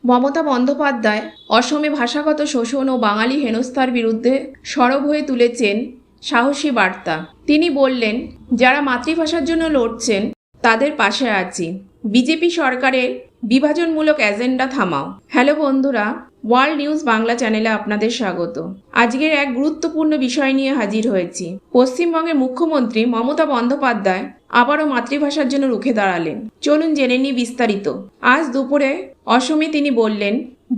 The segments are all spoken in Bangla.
মমতা বন্দ্যোপাধ্যায় অসমে ভাষাগত শোষণ ও বাঙালি হেনস্থার বিরুদ্ধে সরব হয়ে তুলেছেন সাহসী বার্তা। তিনি বললেন, যারা মাতৃভাষার জন্য লড়ছেন তাদের পাশে আছি। বিজেপি সরকারের বিভাজনমূলক এজেন্ডা থামাও। হ্যালো বন্ধুরা, ওয়ার্ল্ড নিউজ বাংলা চ্যানেলে আপনাদের স্বাগত। আজকের এক গুরুত্বপূর্ণ বিষয় নিয়ে হাজির হয়েছি। পশ্চিমবঙ্গের মুখ্যমন্ত্রী মমতা বন্দ্যোপাধ্যায় আবারও মাতৃভাষার জন্য রুখে দাঁড়ালেন। চলুন জেনে নিই বিস্তারিত। আজ দুপুরে অসমে তিনি বললেন,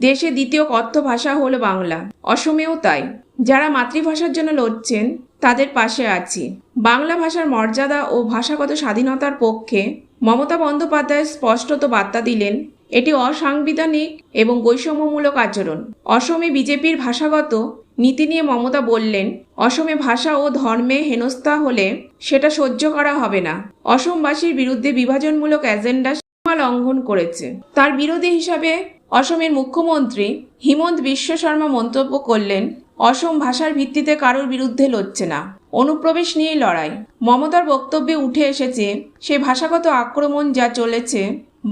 দেশে দ্বিতীয় কথ্য ভাষা হলো বাংলা। অসমেও তাই। যারা মাতৃভাষার জন্য লড়ছেন তাদের পাশে আছি। বাংলা ভাষার মর্যাদা ও ভাষাগত স্বাধীনতার পক্ষে মমতা বন্দ্যোপাধ্যায় স্পষ্টত বার্তা দিলেন, এটি অসাংবিধানিক এবং বৈষম্যমূলক আচরণ। অসমে বিজেপির ভাষাগত নীতি নিয়ে মমতা বললেন, অসমে ভাষা ও ধর্মে হেনস্থা হলে সেটা সহ্য করা হবে না। অসমবাসীর বিরুদ্ধে বিভাজনমূলক এজেন্ডা সীমা লঙ্ঘন করেছে। তার বিরোধী হিসাবে অসমের মুখ্যমন্ত্রী হিমন্ত বিশ্ব শর্মা মন্তব্য করলেন, অসম ভাষার ভিত্তিতে কারোর বিরুদ্ধে লড়ছে না, অনুপ্রবেশ নিয়েই লড়াই। মমতার বক্তব্যে উঠে এসেছে সেই ভাষাগত আক্রমণ যা চলেছে।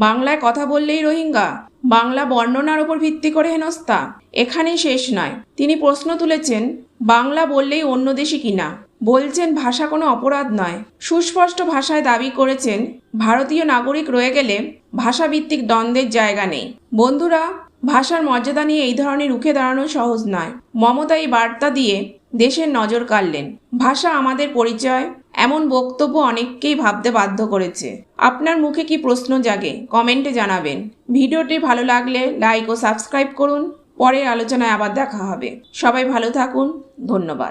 বাংলায় কথা বললেই রোহিঙ্গা, বাংলা বর্ণনার ওপর ভিত্তি করে হেনস্থা, এখানেই শেষ নয়। তিনি প্রশ্ন তুলেছেন, বাংলা বললেই অন্য দেশি কিনা? বলছেন ভাষা কোনো অপরাধ নয়। সুস্পষ্ট ভাষায় দাবি করেছেন, ভারতীয় নাগরিক রয়ে গেলে ভাষাভিত্তিক দ্বন্দ্বের জায়গা নেই। বন্ধুরা, ভাষার মর্যাদা নিয়ে এই ধরনের রুখে দাঁড়ানো সহজ নয়। মমতা এই বার্তা দিয়ে দেশের নজর কাড়লেন। ভাষা আমাদের পরিচয়, এমন বক্তব্য অনেককেই ভাবতে বাধ্য করেছে। আপনার মুখে কি প্রশ্ন জাগে? কমেন্টে জানাবেন। ভিডিওটি ভালো লাগলে লাইক ও সাবস্ক্রাইব করুন। পরের আলোচনায় আবার দেখা হবে। সবাই ভালো থাকুন। ধন্যবাদ।